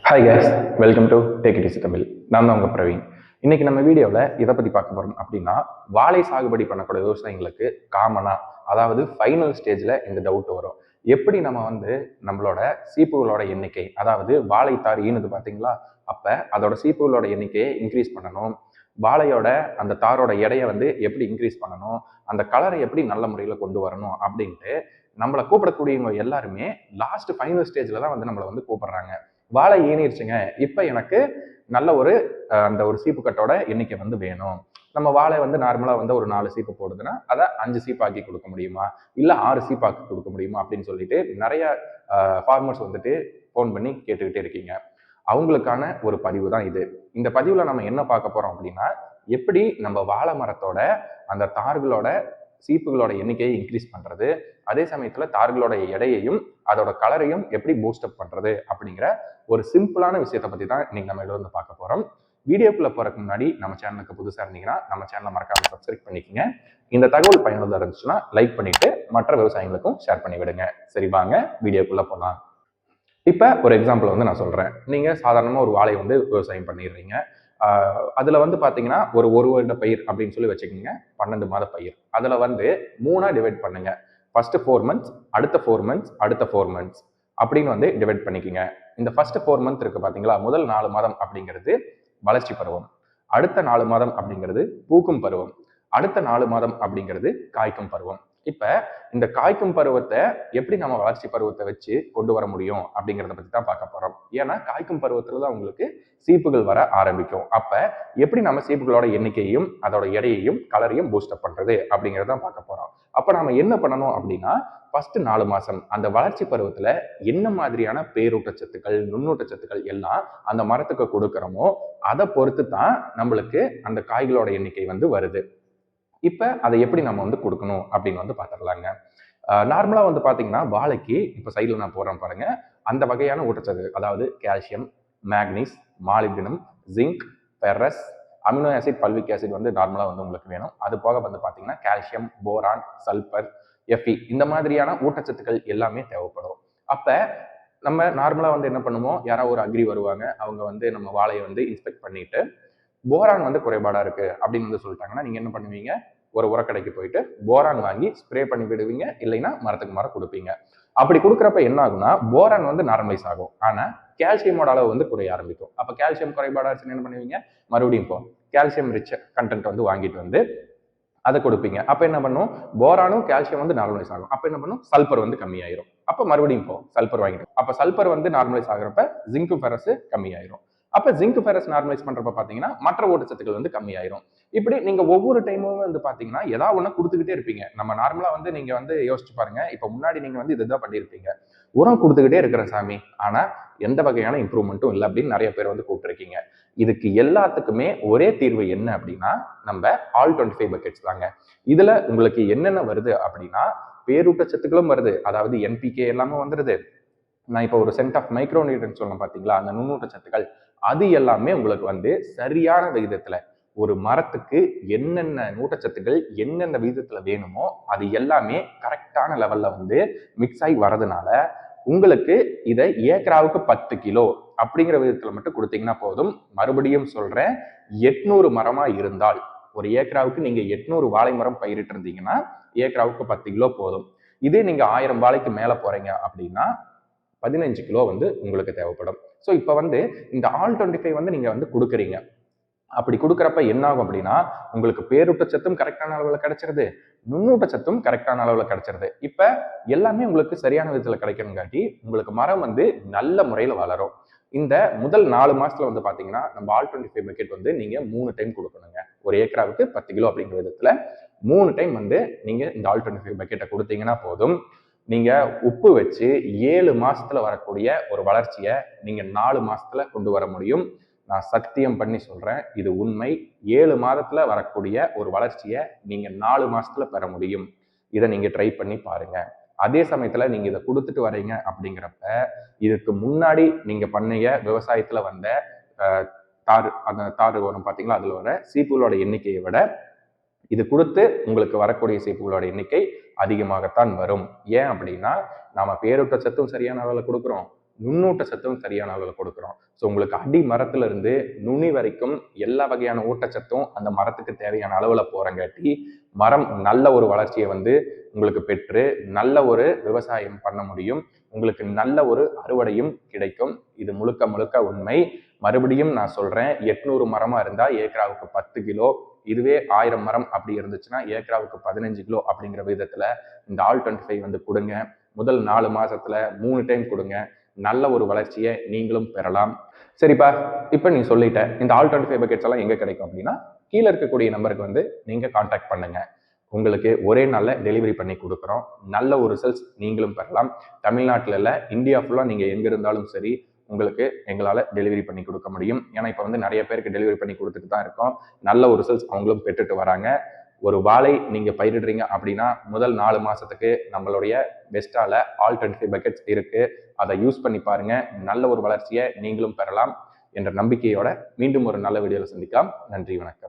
Hi guys, welcome to take it easy Tamil. நான் தான் உங்கள் பிரவீன். இன்னைக்கு நம்ம வீடியோவில் இதை பற்றி பார்க்க போகிறோம் அப்படின்னா, வாழை சாகுபடி பண்ணக்கூடிய விவசாயிகளுக்கு காமனாக, அதாவது ஃபைனல் ஸ்டேஜில் இந்த டவுட் வரும். எப்படி நம்ம நம்மளோட சீப்புகளோட எண்ணிக்கை, அதாவது வாழைத்தார் ஈனுது பார்த்தீங்களா, அப்போ அதோட சீப்புகளோட எண்ணிக்கையை இன்க்ரீஸ் பண்ணணும், வாழையோட அந்த தாரோட எடையை எப்படி இன்க்ரீஸ் பண்ணணும், அந்த கலரை எப்படி நல்ல முறையில் கொண்டு வரணும் அப்படின்ட்டு நம்மளை கூப்பிடக்கூடியவங்க எல்லாருமே லாஸ்ட் ஃபைனல் ஸ்டேஜில் தான் நம்மளை கூப்பிடுறாங்க. வாழை ஈனிருச்சுங்க, இப்போ எனக்கு நல்ல ஒரு அந்த ஒரு சீப்பு கட்டோட எண்ணிக்கை வேணும். நம்ம வாழை நார்மலாக ஒரு 4 சீப்பு போடுதுன்னா அதை 5 சீப்பாக்கி கொடுக்க முடியுமா, இல்லை 6 சீப்பாக்கி கொடுக்க முடியுமா அப்படின்னு சொல்லிட்டு நிறைய ஃபார்மர்ஸ் ஃபோன் பண்ணி கேட்டுக்கிட்டே இருக்கீங்க. அவங்களுக்கான ஒரு பதிவு தான் இது. இந்த பதிவில் நம்ம என்ன பார்க்க போறோம் அப்படின்னா, எப்படி நம்ம வாழை மரத்தோட அந்த தார்களோட சீப்புகளோட எண்ணிக்கையை இன்க்ரீஸ் பண்றது, அதே சமயத்துல தார்களோட எடையையும் அதோட கலரையும் எப்படி பூஸ்டப் பண்றது அப்படிங்கிற ஒரு சிம்பிளான விஷயத்தை பத்தி தான் இன்னைக்கு நம்ம பார்க்க போறோம். வீடியோக்குள்ள போறதுக்கு முன்னாடி நம்ம சேனலுக்கு புதுசா இருந்தீங்கன்னா நம்ம சேனலை மறக்காம சப்ஸ்கிரைப் பண்ணிக்கோங்க. இந்த தகவல் பயனுள்ளதா இருந்துச்சுன்னா லைக் பண்ணிட்டு மற்ற விவசாயிகளுக்கும் ஷேர் பண்ணி விடுங்க. சரி, வாங்க வீடியோக்குள்ள போகலாம். இப்ப ஒரு எக்ஸாம்பிள் நான் சொல்றேன். நீங்க சாதாரணமா ஒரு வாழை விவசாயம் பண்ணிடுறீங்க. அதுல பாத்தீங்கன்னா ஒரு வருட பயிர் அப்படின்னு சொல்லி வச்சுக்கோங்க. 12 மாத பயிர். அதுல 3ஆ டிவைட் பண்ணுங்க. ஃபர்ஸ்ட் 4 மந்த்ஸ், அடுத்த 4 மந்த்ஸ், அடுத்த 4 மந்த்ஸ் அப்படின்னு டிவைட் பண்ணிக்கோங்க. இந்த ஃபர்ஸ்ட் 4 மந்த் இருக்கு பாத்தீங்களா, முதல் 4 மாதம் அப்படிங்கிறது வளர்ச்சி பருவம், அடுத்த 4 மாதம் அப்படிங்கிறது பூக்கும் பருவம், அடுத்த 4 மாதம் அப்படிங்கிறது காய்க்கும் பருவம். இப்ப இந்த காய்க்கும் பருவத்தை எப்படி நம்ம வளர்ச்சி பருவத்தை வச்சு கொண்டு வர முடியும் அப்படிங்கிறத பத்தி தான் பார்க்க போறோம். ஏன்னா காய்க்கும் பருவத்துல தான் உங்களுக்கு சீப்புகள் வர ஆரம்பிக்கும். அப்ப எப்படி நம்ம சீப்புகளோட எண்ணிக்கையையும் அதோட எடையையும் கலரையும் பூஸ்டப் பண்றது அப்படிங்கிறத பார்க்க போறோம். அப்ப நம்ம என்ன பண்ணணும் அப்படின்னா, ஃபர்ஸ்ட் 4 மாசம் அந்த வளர்ச்சி பருவத்துல என்ன மாதிரியான பேரூட்டச்சத்துக்கள், நுண்ணூட்டச்சத்துக்கள் எல்லாம் அந்த மரத்துக்கு கொடுக்குறோமோ அதை பொறுத்து தான் நம்மளுக்கு அந்த காய்களோட எண்ணிக்கை வருது. இப்ப அதை எப்படி நம்ம கொடுக்கணும் அப்படின்னு பார்த்துடலாங்க. நார்மலா பாத்தீங்கன்னா வாழைக்கு இப்ப சைட்ல நான் போடுறேன் பாருங்க, அந்த வகையான ஊட்டச்சத்து, அதாவது calcium, manganese, molybdenum, zinc, ferrous, amino acid, fulvic acid நார்மலா உங்களுக்கு வேணும். அது போக பாத்தீங்கன்னா கால்சியம், போரான், சல்பர், எஃபி, இந்த மாதிரியான ஊட்டச்சத்துக்கள் எல்லாமே தேவைப்படும். அப்ப நம்ம நார்மலா என்ன பண்ணுவோம், யாராவது ஒரு அக்ரி வருவாங்க, அவங்க நம்ம வாழையை இன்ஸ்பெக்ட் பண்ணிட்டு போரான் குறைபாடா இருக்கு அப்படின்னு சொல்லிட்டாங்கன்னா நீங்க என்ன பண்ணுவீங்க, ஒரு உரக்கடைக்கு போயிட்டு போரான் வாங்கி ஸ்ப்ரே பண்ணி விடுவீங்க, இல்லைன்னா மரத்துக்கு மரம் கொடுப்பீங்க. அப்படி கொடுக்குறப்ப என்ன ஆகும்னா, போரான் நார்மலைஸ் ஆகும், ஆனா கால்சியமோட அளவு குறைய ஆரம்பிக்கும். அப்ப கால்சியம் குறைபாடா இருந்துச்சுன்னு என்ன பண்ணுவீங்க, மறுபடியும் கால்சியம் ரிச் கண்டென்ட் வாங்கிட்டு அதை கொடுப்பீங்க. அப்ப என்ன பண்ணும், போரானும் கால்சியம் நார்மலைஸ் ஆகும். அப்ப என்ன பண்ணும், சல்பர் கம்மியாயிரும். அப்ப மறுபடியும் சல்பர் வாங்கிட்டு, அப்ப சல்பர் நார்மலைஸ் ஆகிறப்ப ஜிங்க் ஃபெரஸ் கம்மியாயிரும். அப்ப ஜிங்க் ஃபெரஸ் நார்மலைஸ் பண்றப்ப பாத்தீங்கன்னா மற்ற ஊட்டச்சத்துக்கள் கம்மியாயிரும். இப்படி நீங்க ஒவ்வொரு டைமும் பாத்தீங்கன்னா ஏதாவது ஒண்ணு கொடுத்துக்கிட்டே இருப்பீங்க. நம்ம நார்மலா நீங்க யோசிச்சு பாருங்க, இப்ப முன்னாடி நீங்க இதுதான் பண்ணிருப்பீங்க, உரம் கொடுத்துக்கிட்டே இருக்கிற சாமி, ஆனா எந்த வகையான இம்ப்ரூவ்மெண்ட்டும் இல்லை அப்படின்னு நிறைய பேர் கூப்பிட்டுருக்கீங்க. இதுக்கு எல்லாத்துக்குமே ஒரே தீர்வு என்ன அப்படின்னா, நம்ம ஆல் 25 பக்கெட்ஸ் தாங்க. இதுல உங்களுக்கு என்னென்ன வருது அப்படின்னா, பேரூட்டச்சத்துக்களும் வருது, அதாவது என்பிகே எல்லாமே வந்துருது. நான் இப்போ ஒரு சென்ட் ஆஃப் மைக்ரோநியூட்ரியன்ட் சொன்னேன் பாத்தீங்களா, அந்த நுண்ணூட்டச்சத்துக்கள், அது எல்லாமே உங்களுக்கு சரியான விகிதத்துல, ஒரு மரத்துக்கு என்னென்ன ஊட்டச்சத்துக்கள் என்னென்ன விகிதத்துல வேணுமோ அது எல்லாமே கரெக்டான லெவல்ல மிக்ஸ் ஆகி வரதுனால உங்களுக்கு இதை ஏக்கராவுக்கு 10 கிலோ அப்படிங்கிற விதத்துல மட்டும் கொடுத்தீங்கன்னா போதும். மறுபடியும் சொல்றேன், 800 மரமா இருந்தால் ஒரு ஏக்கராவுக்கு நீங்க 800 வாழை மரம் பயிரிட்டு இருந்தீங்கன்னா ஏக்கராவுக்கு 10 கிலோ போதும். இதே நீங்க 1000 வாழைக்கு மேல போறீங்க அப்படின்னா 15 கிலோ உங்களுக்கு தேவைப்படும். ஸோ இப்போ இந்த ஆல் 25 நீங்க கொடுக்குறீங்க. அப்படி கொடுக்குறப்ப என்ன ஆகும் அப்படின்னா, உங்களுக்கு பேரூட்டச்சத்தும் கரெக்டான அளவுல கிடைச்சிருது, நுண்ணூட்டச்சத்தும் கரெக்டான அளவுல கிடைச்சிருது. இப்ப எல்லாமே உங்களுக்கு சரியான விதத்துல கிடைக்கணுங்காட்டி உங்களுக்கு மரம் நல்ல முறையில வளரும். இந்த முதல் 4 மாசத்துல பாத்தீங்கன்னா நம்ம ஆல் 25 பக்கெட் நீங்க 3 டைம் கொடுக்கணுங்க. ஒரு ஏக்கராவுக்கு 10 கிலோ அப்படிங்கிற விதத்துல 3 டைம் நீங்க இந்த ஆல் 25 பக்கெட்டை கொடுத்தீங்கன்னா போதும். நீங்க உப்பு வச்சு 7 மாசத்துல வரக்கூடிய ஒரு வளர்ச்சியை நீங்க 4 மாசத்துல கொண்டு வர முடியும். நான் சத்தியம் பண்ணி சொல்றேன், இது உண்மை. 7 மாதத்துல வரக்கூடிய ஒரு வளர்ச்சியை நீங்க 4 மாசத்துல பெற முடியும். இதை நீங்க ட்ரை பண்ணி பாருங்க. அதே சமயத்துல நீங்க இதை கொடுத்துட்டு வரீங்க அப்படிங்கிறப்ப, இதுக்கு முன்னாடி நீங்க பண்ணைய விவசாயத்துல அந்த தாறு வரும் பாத்தீங்களா, அதுல வர சீப்புகளோட எண்ணிக்கையை விட இது கொடுத்து உங்களுக்கு வரக்கூடிய சீப்புகளோட எண்ணிக்கை அதிகமாகத்தான் வரும். ஏன் அப்படின்னா, நாம பேரூட்டச்சத்தும் சரியான அளவில் கொடுக்குறோம், நுண்ணூட்ட சத்தும் சரியான அளவில் கொடுக்குறோம். ஸோ உங்களுக்கு அடி மரத்துல இருந்து நுனி வரைக்கும் எல்லா வகையான ஊட்டச்சத்தும் அந்த மரத்துக்கு தேவையான அளவில் போறங்காட்டி மரம் நல்ல ஒரு வளர்ச்சியை உங்களுக்கு பெற்று நல்ல ஒரு விவசாயம் பண்ண முடியும். உங்களுக்கு நல்ல ஒரு அறுவடையும் கிடைக்கும். இது முழுக்க முழுக்க உண்மை. மறுபடியும் நான் சொல்றேன், 800 மரமா இருந்தா ஏக்கராவுக்கு 10 கிலோ, இதுவே 1000 மரம் அப்படி இருந்துச்சுன்னா ஏக்கராவுக்கு 15 கிலோ அப்படிங்கிற விதத்துல இந்த ஆல்-25 கொடுங்க. முதல் 4 மாசத்துல 3 டைம் கொடுங்க. நல்ல ஒரு வளர்ச்சியை நீங்களும் பெறலாம். சரிப்பா, இப்ப நீ சொல்லிட்ட இந்த ஆல்-25 பக்கெட்ஸ் எல்லாம் எங்க கிடைக்கும் அப்படின்னா, கீழே இருக்கக்கூடிய நம்பருக்கு நீங்க கான்டாக்ட் பண்ணுங்க. உங்களுக்கு ஒரே நாளில் டெலிவரி பண்ணி கொடுக்குறோம். நல்ல ஒரு ரிசல்ட்ஸ் நீங்களும் பெறலாம். தமிழ்நாட்டில் இல்லை, இந்தியா ஃபுல்லாக நீங்கள் எங்கே இருந்தாலும் சரி உங்களுக்கு எங்களால் டெலிவரி பண்ணி கொடுக்க முடியும். ஏன்னா இப்போ நிறைய பேருக்கு டெலிவரி பண்ணி கொடுத்துட்டு தான் இருக்கோம். நல்ல ஒரு ரிசல்ட்ஸ் அவங்களும் பெற்றுட்டு வராங்க. ஒரு வாழை நீங்கள் பயிரிடுறீங்க அப்படின்னா முதல் 4 மாதத்துக்கு நம்மளுடைய பெஸ்ட்டால ஆல்-25 பக்கெட்ஸ் இருக்குது. அதை யூஸ் பண்ணி பாருங்க. நல்ல ஒரு வளர்ச்சியை நீங்களும் பெறலாம் என்ற நம்பிக்கையோட மீண்டும் ஒரு நல்ல வீடியோவில் சந்திக்கலாம். நன்றி, வணக்கம்.